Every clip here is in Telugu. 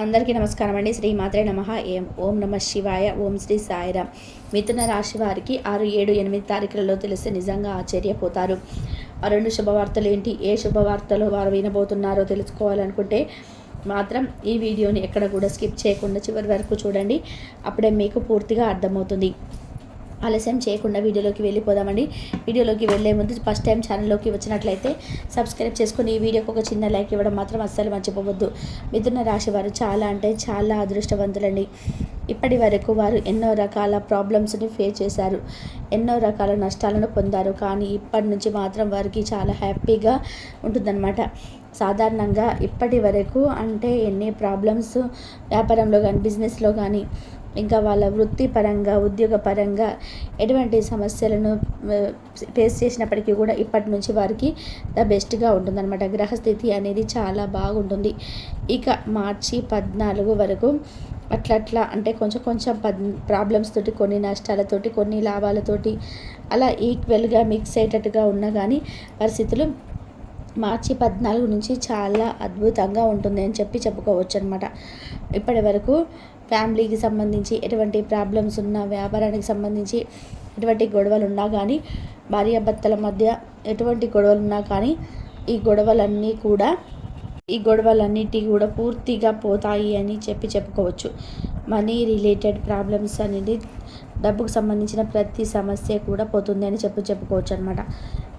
అందరికీ నమస్కారం అండి. శ్రీ మాత్రే నమః. ఓం నమ శివాయ. ఓం శ్రీ సాయిరామ్. మిథున రాశి వారికి 6, 7, 8 తారీఖులలో తెలిస్తే నిజంగా ఆశ్చర్యపోతారు. ఆ 2 శుభవార్తలు ఏంటి, ఏ శుభవార్తలు వారు వినబోతున్నారో తెలుసుకోవాలనుకుంటే మాత్రం ఈ వీడియోని ఎక్కడ కూడా స్కిప్ చేయకుండా చివరి వరకు చూడండి. అప్పుడే మీకు పూర్తిగా అర్థమవుతుంది. ఆలస్యం చేయకుండా వీడియోలోకి వెళ్ళిపోదామండి. వీడియోలోకి వెళ్ళే ముందు ఫస్ట్ టైం ఛానల్లోకి వచ్చినట్లయితే సబ్స్క్రైబ్ చేసుకుని ఈ వీడియోకి ఒక చిన్న లైక్ ఇవ్వడం మాత్రం అస్సలు మర్చిపోవద్దు. మిథున రాశి వారు చాలా అంటే చాలా అదృష్టవంతులండి. ఇప్పటి వరకు వారు ఎన్నో రకాల ప్రాబ్లమ్స్ని ఫేస్ చేశారు, ఎన్నో రకాల నష్టాలను పొందారు. కానీ ఇప్పటి నుంచి మాత్రం వారికి చాలా హ్యాపీగా ఉంటుందన్నమాట. సాధారణంగా ఇప్పటి వరకు అంటే ఎన్ని ప్రాబ్లమ్స్ వ్యాపారంలో కానీ బిజినెస్లో కానీ ఇంకా వాళ్ళ వృత్తిపరంగా ఉద్యోగపరంగా ఎటువంటి సమస్యలను ఫేస్ చేసినప్పటికీ కూడా ఇప్పటి నుంచి వారికి ద బెస్ట్గా ఉంటుందన్నమాట. గ్రహస్థితి అనేది చాలా బాగుంటుంది. ఇక మార్చి 14 వరకు అట్లా అంటే కొంచెం ప్రాబ్లమ్స్ తోటి, కొన్ని నష్టాలతోటి, కొన్ని లాభాలతోటి అలా ఈక్వల్గా మిక్స్ అయ్యేటట్టుగా ఉన్నా కానీ పరిస్థితులు మార్చి 14 నుంచి చాలా అద్భుతంగా ఉంటుంది అని చెప్పుకోవచ్చు అనమాట. ఇప్పటి వరకు ఫ్యామిలీకి సంబంధించి ఎటువంటి ప్రాబ్లమ్స్ ఉన్నా, వ్యాపారానికి సంబంధించి ఎటువంటి గొడవలు ఉన్నా కానీ, భార్యాభర్తల మధ్య ఎటువంటి గొడవలు ఉన్నా కానీ ఈ గొడవలన్నిటి కూడా పూర్తిగా పోతాయి అని చెప్పుకోవచ్చు. మనీ రిలేటెడ్ ప్రాబ్లమ్స్ అనేది, డబ్బుకు సంబంధించిన ప్రతి సమస్య కూడా పోతుంది అని చెప్పుకోవచ్చు అనమాట.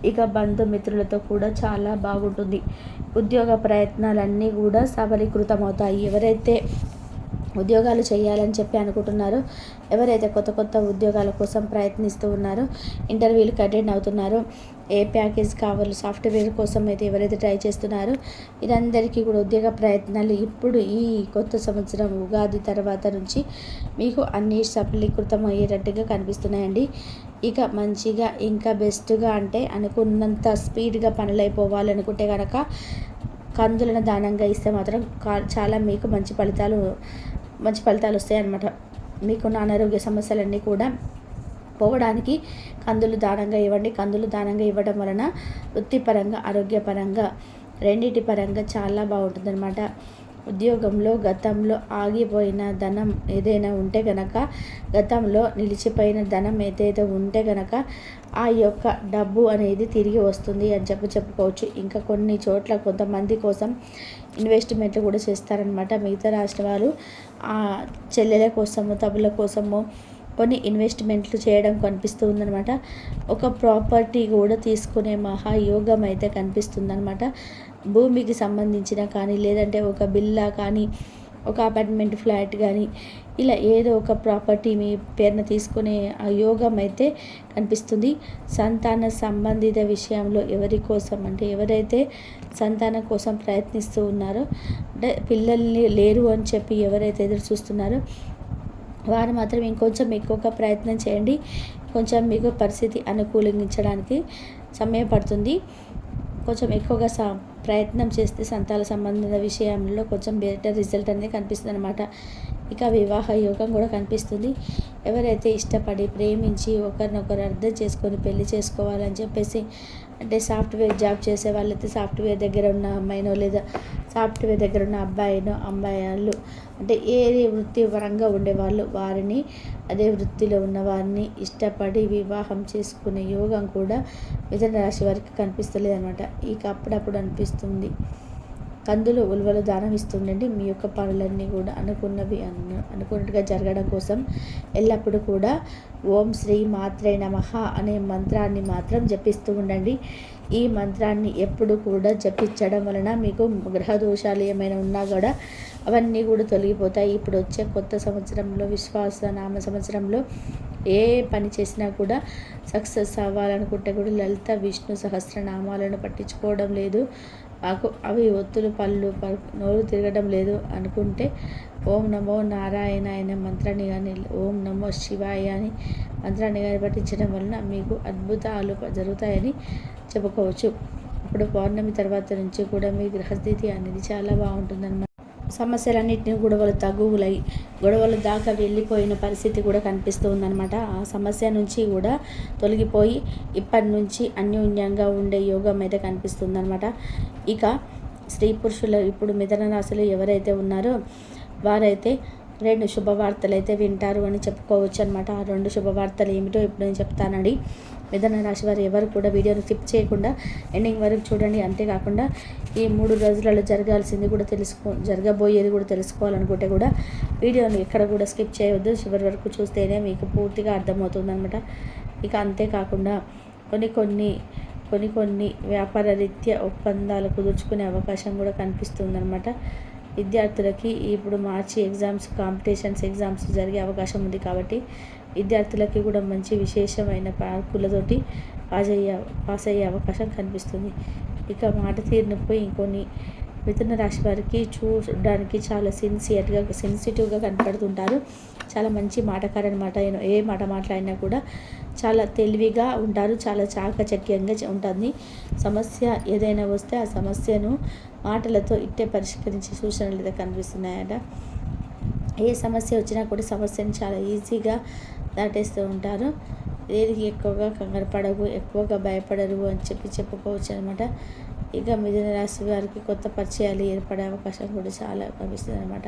ఇక బంధుమిత్రులతో కూడా చాలా బాగుంటుంది. ఉద్యోగ ప్రయత్నాలన్నీ కూడా సఫలీకృతం అవుతాయి. ఎవరైతే ఉద్యోగాలు చేయాలని అనుకుంటున్నారో, ఎవరైతే కొత్త ఉద్యోగాల కోసం ప్రయత్నిస్తూ ఉన్నారో, ఇంటర్వ్యూలకు అటెండ్ అవుతున్నారో, ఏ ప్యాకేజ్ కావాలో సాఫ్ట్వేర్ కోసం అయితే ఎవరైతే ట్రై చేస్తున్నారో వీరందరికీ కూడా ఉద్యోగ ప్రయత్నాలు ఇప్పుడు ఈ కొత్త సంవత్సరం ఉగాది తర్వాత నుంచి మీకు అన్నీ సఫలీకృతం అయ్యేటట్టుగా కనిపిస్తున్నాయండి. ఇక మంచిగా ఇంకా బెస్ట్గా అంటే అనుకున్నంత స్పీడ్గా పనులు అయిపోవాలనుకుంటే కనుక కందులను దానంగా ఇస్తే మాత్రం చాలా మీకు మంచి ఫలితాలు వస్తాయి అన్నమాట. మీకున్న అనారోగ్య సమస్యలన్నీ కూడా పోవడానికి కందులు దానంగా ఇవ్వండి. కందులు దానంగా ఇవ్వడం వలన వృత్తిపరంగా, ఆరోగ్యపరంగా, రెండింటి పరంగా చాలా బాగుంటుందన్నమాట. ఉద్యోగంలో గతంలో ఆగిపోయిన ధనం ఏదైనా ఉంటే కనుక, గతంలో నిలిచిపోయిన ధనం ఏదైతే ఉంటే కనుక ఆ యొక్క డబ్బు అనేది తిరిగి వస్తుంది అని చెప్పుకోవచ్చు. ఇంకా కొన్ని చోట్ల కొంతమంది కోసం ఇన్వెస్ట్మెంట్లు కూడా చేస్తారనమాట. మిగతా రాష్ట్ర వాళ్ళు చెల్లెల కోసము, తమ్ముల కోసము కొన్ని ఇన్వెస్ట్మెంట్లు చేయడం కనిపిస్తూ ఉందన్నమాట. ఒక ప్రాపర్టీ కూడా తీసుకునే మహాయోగం అయితే కనిపిస్తుందన్నమాట. భూమికి సంబంధించిన కానీ, లేదంటే ఒక బిల్లా కానీ, ఒక అపార్ట్మెంట్ ఫ్లాట్ కానీ, ఇలా ఏదో ఒక ప్రాపర్టీ మీ పేరున తీసుకునే ఆ యోగం అయితే కనిపిస్తుంది. సంతాన సంబంధిత విషయంలో ఎవరైతే సంతానం కోసం ప్రయత్నిస్తూ ఉన్నారో, అంటే పిల్లల్ని లేరు అని చెప్పి ఎవరైతే ఎదురు చూస్తున్నారో వారు మాత్రం ఇంకొంచెం ఎక్కువగా ప్రయత్నం చేయండి. కొంచెం మీకు పరిస్థితి అనుకూలించడానికి సమయం పడుతుంది. కొంచెం ఎక్కువగా ప్రయత్నం చేస్తే సంతాన సంబంధిత విషయంలో కొంచెం బెటర్ రిజల్ట్ అనేది కనిపిస్తుంది అనమాట. ఇక వివాహ యోగం కూడా కనిపిస్తుంది. ఎవరైతే ఇష్టపడి ప్రేమించి ఒకరినొకరు అర్థం చేసుకొని పెళ్లి చేసుకోవాలని చెప్పేసి, అంటే సాఫ్ట్వేర్ జాబ్ చేసే వాళ్ళైతే సాఫ్ట్వేర్ దగ్గర ఉన్న అమ్మాయినో, లేదా సాఫ్ట్వేర్ దగ్గర ఉన్న అబ్బాయినో, అమ్మాయిలు అంటే ఏ వృత్తి పరంగా ఉండేవాళ్ళు వారిని, అదే వృత్తిలో ఉన్న వారిని ఇష్టపడి వివాహం చేసుకునే యోగం కూడా మిథున రాశి వారికి కనిపిస్తలేదు అనమాట. ఇక అప్పుడప్పుడు అనిపిస్తుంది. కందులు, ఉలువలు దానం ఇస్తుండండి. మీ యొక్క పనులన్నీ కూడా అనుకున్నట్టుగా జరగడం కోసం ఎల్లప్పుడూ కూడా ఓం శ్రీ మాత్రే నమః అనే మంత్రాన్ని మాత్రం జపిస్తూ ఉండండి. ఈ మంత్రాన్ని ఎప్పుడు కూడా జపించడం వలన మీకు గ్రహ దోషాలు ఏమైనా ఉన్నా కూడా అవన్నీ కూడా తొలగిపోతాయి. ఇప్పుడు వచ్చే కొత్త సంవత్సరంలో, విశ్వాసనామ సంవత్సరంలో ఏ పని చేసినా కూడా సక్సెస్ అవ్వాలనుకుంటే కూడా లలిత విష్ణు సహస్రనామాలను పట్టించుకోవడం లేదు, మాకు అవి ఒత్తులు పళ్ళు నోరు తిరగడం లేదు అనుకుంటే ఓం నమో నారాయణ అనే మంత్రాన్ని కానీ, ఓం నమో శివాయ అని మంత్రాన్ని కానీ పఠించడం వలన మీకు అద్భుతాలు జరుగుతాయని చెప్పుకోవచ్చు. ఇప్పుడు పౌర్ణమి తర్వాత నుంచి కూడా మీ గ్రహస్థితి అనేది చాలా బాగుంటుందన్నమాట. సమస్యలన్నింటినీ గొడవలు దాకా వెళ్ళిపోయిన పరిస్థితి కూడా కనిపిస్తూ ఉందన్నమాట. ఆ సమస్య నుంచి కూడా తొలగిపోయి ఇప్పటి నుంచి అన్యోన్యంగా ఉండే యోగం అయితే కనిపిస్తుందన్నమాట. ఇక స్త్రీ పురుషులు ఇప్పుడు మిథున రాశిలో ఎవరైతే ఉన్నారో వారైతే 2 శుభవార్తలు అయితే వింటారు అని చెప్పుకోవచ్చు అనమాట. ఆ 2 శుభవార్తలు ఏమిటో ఇప్పుడు నేను చెప్తానండి. మిథున రాశి వారు ఎవరు కూడా వీడియోని స్కిప్ చేయకుండా ఎండింగ్ వరకు చూడండి. అంతేకాకుండా ఈ 3 రోజులలో జరగాల్సింది కూడా జరగబోయేది కూడా తెలుసుకోవాలనుకుంటే కూడా వీడియోని ఎక్కడ కూడా స్కిప్ చేయవద్దు. చివరి వరకు చూస్తేనే మీకు పూర్తిగా అర్థమవుతుందన్నమాట. ఇక అంతేకాకుండా కొన్ని వ్యాపార రీత్యా ఒప్పందాలు కుదుర్చుకునే అవకాశం కూడా కనిపిస్తుందన్నమాట. విద్యార్థులకి ఇప్పుడు మార్చి కాంపిటీషన్స్ ఎగ్జామ్స్ జరిగే అవకాశం ఉంది కాబట్టి విద్యార్థులకి కూడా మంచి విశేషమైన మార్కులతోటి పాస్ అయ్యే అవకాశం కనిపిస్తుంది. ఇక మాట తీరునిపై ఇంకొన్ని మిథున రాశి వారికి చూడడానికి చాలా సెన్సిటివ్గా కనపడుతుంటారు. చాలా మంచి మాటకారు అనమాట. ఏ మాట మాట్లాడినా కూడా చాలా తెలివిగా ఉంటారు. చాలా చాకచక్యంగా ఉంటుంది. సమస్య ఏదైనా వస్తే ఆ సమస్యను మాటలతో ఇట్టే పరిష్కరించే సూచనలు అయితే కనిపిస్తున్నాయట. ఏ సమస్య వచ్చినా కూడా సమస్యను చాలా ఈజీగా దాటేస్తూ ఉంటారు. దేనికి ఎక్కువగా కంగారు పడరు, ఎక్కువగా భయపడరు అని చెప్పుకోవచ్చు అనమాట. ఇక మిథున రాశి వారికి కొత్త పరిచయాలు ఏర్పడే అవకాశం కూడా చాలా కనిపిస్తుంది అనమాట.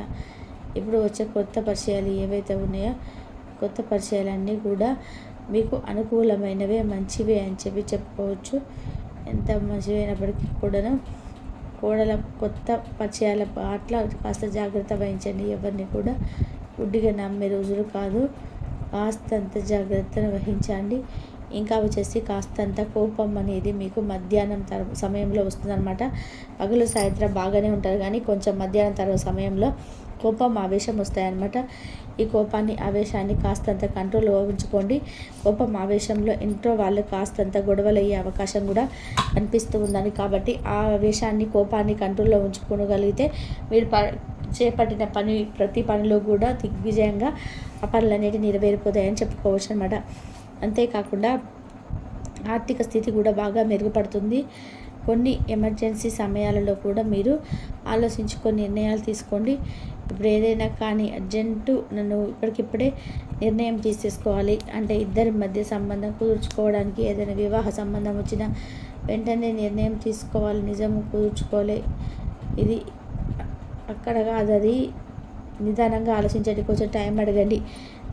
ఇప్పుడు వచ్చే కొత్త పరిచయాలు ఏవైతే ఉన్నాయో కొత్త పరిచయాలన్నీ కూడా మీకు అనుకూలమైనవే, మంచివే అని చెప్పుకోవచ్చు. ఎంత మంచివైనప్పటికీ కోడల కొత్త పరిచయాల పట్ల కాస్త జాగ్రత్త వహించండి. ఎవరిని కూడా గుడ్డిగా నమ్మే రోజులు కాదు. కాస్తంత జాగ్రత్తను వహించండి. ఇంకా వచ్చేసి కాస్తంత కోపం అనేది మీకు మధ్యాహ్నం సమయంలో వస్తుందన్నమాట. పగలు సాయంత్రం బాగానే ఉంటారు కానీ కొంచెం మధ్యాహ్నం తర్వాత సమయంలో కోపం ఆవేశం వస్తాయన్నమాట. ఈ కోపాన్ని ఆవేశాన్ని కాస్తంత కంట్రోల్లో ఉంచుకోండి. కోపం ఆవేశంలో ఇంట్లో వాళ్ళు కాస్తంత గొడవలు అయ్యే అవకాశం కూడా కనిపిస్తూ ఉందని కాబట్టి ఆ ఆవేశాన్ని కోపాన్ని కంట్రోల్లో ఉంచుకోగలిగితే మీరు చేపట్టిన ప్రతి పనిలో కూడా దిగ్విజయంగా ఆ పనులన్నిటి నెరవేరిపోతాయని చెప్పుకోవచ్చు అనమాట. అంతేకాకుండా ఆర్థిక స్థితి కూడా బాగా మెరుగుపడుతుంది. కొన్ని ఎమర్జెన్సీ సమయాలలో కూడా మీరు ఆలోచించుకొని నిర్ణయాలు తీసుకోండి. ఇప్పుడు ఏదైనా కానీ నన్ను ఇప్పటికిప్పుడే నిర్ణయం తీసేసుకోవాలి అంటే ఇద్దరి మధ్య సంబంధం కుదుర్చుకోవడానికి ఏదైనా వివాహ సంబంధం వచ్చినా వెంటనే నిర్ణయం తీసుకోవాలి. నిజం కుదుర్చుకోవాలి. ఇది అక్కడ కాదు, అది నిదానంగా ఆలోచించండి. కొంచెం టైం అడగండి.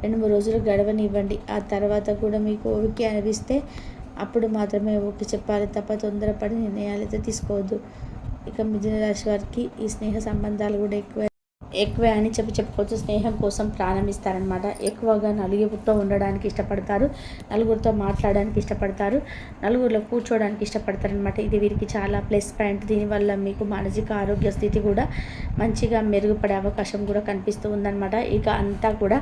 2-3 రోజులు గడవనివ్వండి. ఆ తర్వాత కూడా మీకు ఓకే అనిపిస్తే అప్పుడు మాత్రమే ఓకే చెప్పాలి తప్ప తొందరపడి నిర్ణయాలు అయితే తీసుకోవద్దు. ఇక మిథున రాశి వారికి ఈ స్నేహ సంబంధాలు కూడా ఎక్కువే అని చెప్పుకోవచ్చు. స్నేహం కోసం ప్రాణం ఇస్తారనమాట. ఎక్కువగా నలుగురితో ఉండడానికి ఇష్టపడతారు, నలుగురితో మాట్లాడడానికి ఇష్టపడతారు, నలుగురిలో కూర్చోవడానికి ఇష్టపడతారనమాట. ఇది వీరికి చాలా ప్లస్ పాయింట్. దీనివల్ల మీకు మానసిక ఆరోగ్య స్థితి కూడా మంచిగా మెరుగుపడే అవకాశం కూడా కనిపిస్తూ ఉందన్నమాట. ఇక అంతా కూడా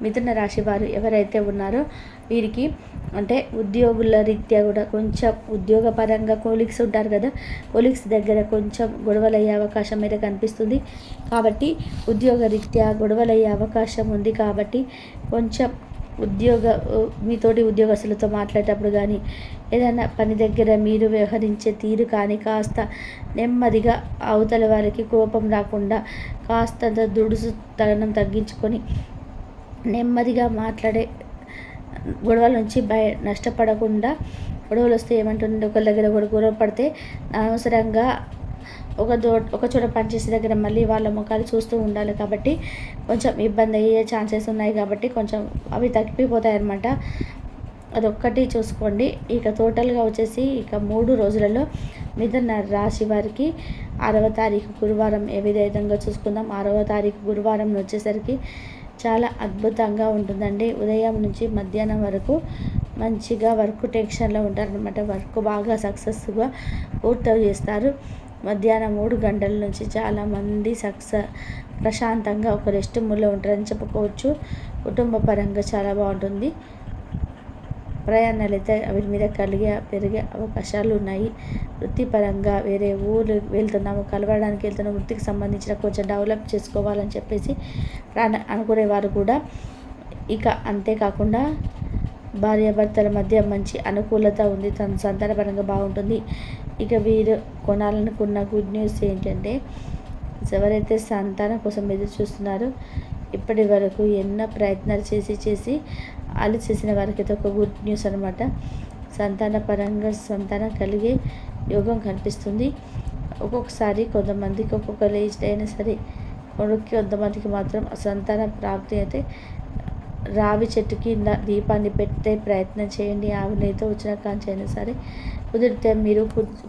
మిథున రాశి వారు ఎవరైతే ఉన్నారో వీరికి అంటే ఉద్యోగుల రీత్యా కూడా కొంచెం ఉద్యోగపరంగా కొలీగ్స్ ఉంటారు కదా, కొలీగ్స్ దగ్గర కొంచెం గొడవలు అయ్యే అవకాశం అయితే కనిపిస్తుంది. కాబట్టి ఉద్యోగ రీత్యా గొడవలు అయ్యే అవకాశం ఉంది. కాబట్టి కొంచెం మీతోటి ఉద్యోగస్తులతో మాట్లాడేటప్పుడు కానీ ఏదైనా పని దగ్గర మీరు వ్యవహరించే తీరు కానీ కాస్త నెమ్మదిగా అవతల వారికి కోపం రాకుండా కాస్తంత దుడుసుతనం తగ్గించుకొని నెమ్మదిగా మాట్లాడే గొడవల నుంచి నష్టపడకుండా, గొడవలు వస్తే ఏమంటుంది ఒకరి దగ్గర గొడవ పడితే అనవసరంగా ఒక చోట పనిచేసే దగ్గర మళ్ళీ వాళ్ళ ముఖాలు చూస్తూ ఉండాలి. కాబట్టి కొంచెం ఇబ్బంది అయ్యే ఛాన్సెస్ ఉన్నాయి. కాబట్టి కొంచెం అవి తగ్గిపోతాయి అన్నమాట. అదొక్కటి చూసుకోండి. ఇక టోటల్గా వచ్చేసి 3 రోజులలో మిథున రాశి వారికి 6వ తారీఖు గురువారం ఏ విధంగా చూసుకుందాం. 6వ తారీఖు గురువారం వచ్చేసరికి చాలా అద్భుతంగా ఉంటుందండి. ఉదయం నుంచి మధ్యాహ్నం వరకు మంచిగా వర్క్ టెన్షన్లో ఉంటారనమాట. వర్క్ బాగా సక్సెస్గా పూర్తి చేస్తారు. మధ్యాహ్నం 3 గంటల నుంచి చాలామంది ప్రశాంతంగా ఒక రెస్ట్ మూడ్లో ఉంటారని చెప్పుకోవచ్చు. కుటుంబ పరంగా చాలా బాగుంటుంది. ప్రయాణాలు అయితే వీటి మీద పెరిగే అవకాశాలు ఉన్నాయి. వృత్తిపరంగా వేరే ఊరు వెళ్తున్నాము, కలవడానికి వెళ్తున్నాము, వృత్తికి సంబంధించిన కొంచెం డెవలప్ చేసుకోవాలని చెప్పేసి అనుకునేవారు కూడా. ఇక అంతేకాకుండా భార్యాభర్తల మధ్య మంచి అనుకూలత ఉంది. తన సంతానపరంగా బాగుంటుంది. ఇక వీరు కొనాలనుకున్న గుడ్ న్యూస్ ఏంటంటే ఎవరైతే సంతానం కోసం ఎదురు చూస్తున్నారో ఇప్పటి వరకు ఎన్నో ప్రయత్నాలు చేసి చేసిన వారికి అయితే ఒక గుడ్ న్యూస్ అనమాట. సంతానపరంగా సంతానం కలిగే యోగం కనిపిస్తుంది. ఒక్కొక్కసారి కొంతమందికి ఒక్కొక్క ఏజ్ అయినా సరే కొంతమందికి మాత్రం సంతాన ప్రాప్తి అయితే రావి చెట్టు కింద దీపాన్ని పెట్టే ప్రయత్నం చేయండి. ఆవు నెయ్యితో వచ్చిన కాంచైనా సరే. కుదిరితే మీరు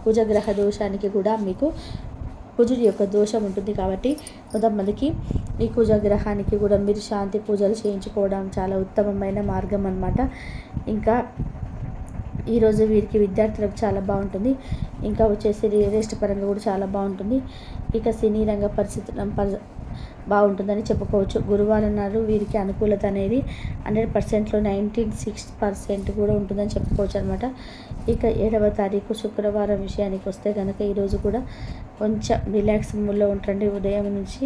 కుజగ్రహ దోషానికి కూడా మీకు కుజుడి యొక్క దోషం ఉంటుంది కాబట్టి కొంతమందికి ఈ కుజగ్రహానికి కూడా మీరు శాంతి పూజలు చేయించుకోవడం చాలా ఉత్తమమైన మార్గం అన్నమాట. ఇంకా ఈరోజు వీరికి విద్యార్థులకు చాలా బాగుంటుంది. ఇంకా వచ్చేసి రియల్ ఎస్టేట్ పరంగా కూడా చాలా బాగుంటుంది. ఇక సినీ రంగ పరిస్థితులు బాగుంటుందని చెప్పుకోవచ్చు. గురువారం నాడు వీరికి అనుకూలత అనేది 100%లో 96% కూడా ఉంటుందని చెప్పుకోవచ్చు అనమాట. ఇక 7వ తారీఖు శుక్రవారం విషయానికి వస్తే కనుక ఈరోజు కూడా కొంచెం రిలాక్స్ మూడ్లో ఉంటారండి. ఉదయం నుంచి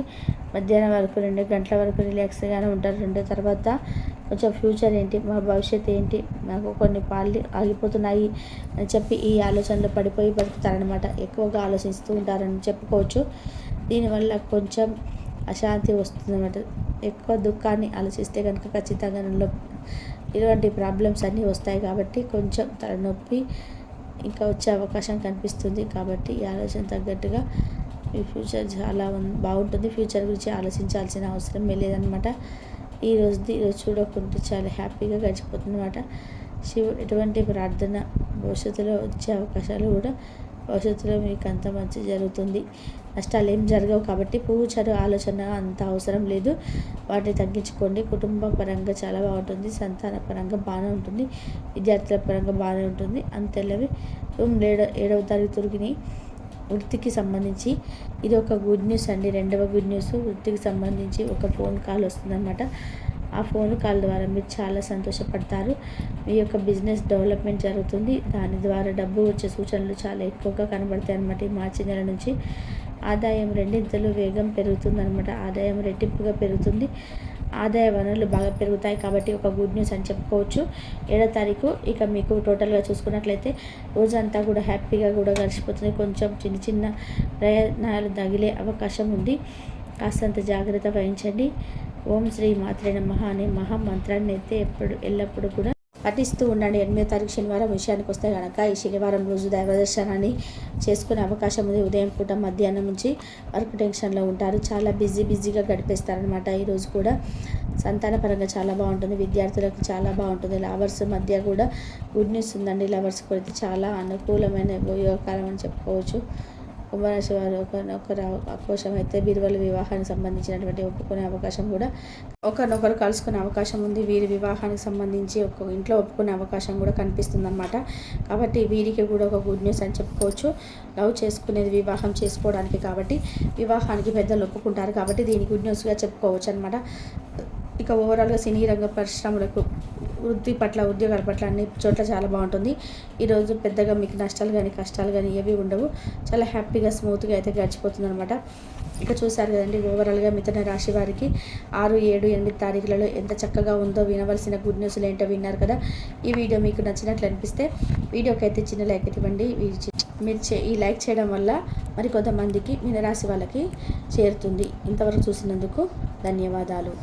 మధ్యాహ్నం వరకు 2 గంటల వరకు రిలాక్స్గానే ఉంటారు. 2 తర్వాత కొంచెం ఫ్యూచర్ ఏంటి, మా భవిష్యత్తు ఏంటి, నాకు కొన్ని పాలు ఆగిపోతున్నాయి అని చెప్పి ఈ ఆలోచనలో పడిపోయి బతుకుతారనమాట. ఎక్కువగా ఆలోచిస్తూ ఉంటారని చెప్పుకోవచ్చు. దీనివల్ల కొంచెం అశాంతి వస్తుందన్నమాట. ఎక్కువ దుఃఖాన్ని ఆలోచిస్తే కనుక ఖచ్చితంగా ఇటువంటి ప్రాబ్లమ్స్ అన్నీ వస్తాయి కాబట్టి కొంచెం తలనొప్పి ఇంకా వచ్చే అవకాశం కనిపిస్తుంది. కాబట్టి ఈ ఆలోచన తగ్గట్టుగా మీ ఫ్యూచర్ చాలా బాగుంటుంది. ఫ్యూచర్ గురించి ఆలోచించాల్సిన అవసరం లేదనమాట. ఈరోజు చూడకుంటే చాలా హ్యాపీగా గడిచిపోతుంది అనమాట. శివుడు ఎటువంటి ప్రార్థన భవిష్యత్తులో వచ్చే అవకాశాలు కూడా భవిష్యత్తులో మీకు అంత మంచి జరుగుతుంది. నష్టాలు ఏం జరగవు కాబట్టి పూచరు ఆలోచన అంత అవసరం లేదు. వాటిని తగ్గించుకోండి. కుటుంబ పరంగా చాలా బాగుంటుంది. సంతాన పరంగా బాగానే ఉంటుంది. విద్యార్థుల పరంగా బాగానే ఉంటుంది. అంతేలేవి 7వ తరగతికి వృత్తికి సంబంధించి ఇది ఒక గుడ్ న్యూస్ అండి. 2వ గుడ్ న్యూస్ వృత్తికి సంబంధించి ఒక ఫోన్ కాల్ వస్తుందన్నమాట. ఆ ఫోన్ కాల్ ద్వారా మీరు చాలా సంతోషపడతారు. మీ యొక్క బిజినెస్ డెవలప్మెంట్ జరుగుతుంది. దాని ద్వారా డబ్బు వచ్చే సూచనలు చాలా ఎక్కువగా కనబడతాయి అన్నమాట. ఈ మార్చి నెల నుంచి ఆదాయం 2 వేగం పెరుగుతుందన్నమాట. ఆదాయం రెట్టింపుగా పెరుగుతుంది. ఆదాయ వనరులు బాగా పెరుగుతాయి కాబట్టి ఒక గుడ్ న్యూస్ అని చెప్పుకోవచ్చు. 7వ తారీఖు ఇక మీకు టోటల్గా చూసుకున్నట్లయితే రోజంతా కూడా హ్యాపీగా కూడా గడిచిపోతుంది. కొంచెం చిన్న ప్రయాణాలు తగిలే అవకాశం ఉంది. కాస్తంత జాగ్రత్త వహించండి. ఓం శ్రీ మాత్రే నమః అనే మహామంత్రాన్ని అయితే ఎల్లప్పుడూ కూడా పఠిస్తూ ఉండండి. 8వ తారీఖు శనివారం విషయానికి వస్తే కనుక ఈ శనివారం రోజు దైవ దర్శనాన్ని చేసుకునే అవకాశం ఉంది. ఉదయం పూట మధ్యాహ్నం నుంచి వర్క్ టెన్షన్లో ఉంటారు. చాలా బిజీగా గడిపేస్తారనమాట. ఈరోజు కూడా సంతాన పరంగా చాలా బాగుంటుంది. విద్యార్థులకు చాలా బాగుంటుంది. లవర్స్ మధ్య కూడా గుడ్ న్యూస్ ఉందండి. లవర్స్ కూడా చాలా అనుకూలమైన యోగకాలం అని చెప్పుకోవచ్చు. కుంభరాశి వారు ఒకరి అవకాశం అయితే బీరువాల వివాహానికి సంబంధించినటువంటి ఒప్పుకునే అవకాశం కూడా ఒకరినొకరు కలుసుకునే అవకాశం ఉంది. వీరి వివాహానికి సంబంధించి ఒక ఇంట్లో ఒప్పుకునే అవకాశం కూడా కనిపిస్తుంది అన్నమాట. కాబట్టి వీరికి కూడా ఒక గుడ్ న్యూస్ అని చెప్పుకోవచ్చు. లవ్ చేసుకునేది వివాహం చేసుకోవడానికి కాబట్టి వివాహానికి పెద్దలు ఒప్పుకుంటారు కాబట్టి దీని గుడ్ న్యూస్గా చెప్పుకోవచ్చు అనమాట. ఇక ఓవరాల్గా సినీ రంగ పరిశ్రమలకు వృత్తి పట్ల ఉద్యోగాల పట్ల అన్ని చోట్ల చాలా బాగుంటుంది. ఈరోజు పెద్దగా మీకు నష్టాలు కానీ కష్టాలు కానీ ఏవి ఉండవు. చాలా హ్యాపీగా స్మూత్గా అయితే గడిచిపోతుంది అనమాట. ఇక చూసారు కదండి ఓవరాల్గా మిథున రాశి వారికి 6, 7, 8 తారీఖులలో ఎంత చక్కగా ఉందో వినవలసిన గుడ్ న్యూస్లు ఏంటో విన్నారు కదా. ఈ వీడియో మీకు నచ్చినట్లు అనిపిస్తే వీడియోకి అయితే చిన్న లైక్ ఇవ్వండి. మీరు ఈ లైక్ చేయడం వల్ల మరి కొంతమందికి మీనరాశి వాళ్ళకి చేరుతుంది. ఇంతవరకు చూసినందుకు ధన్యవాదాలు.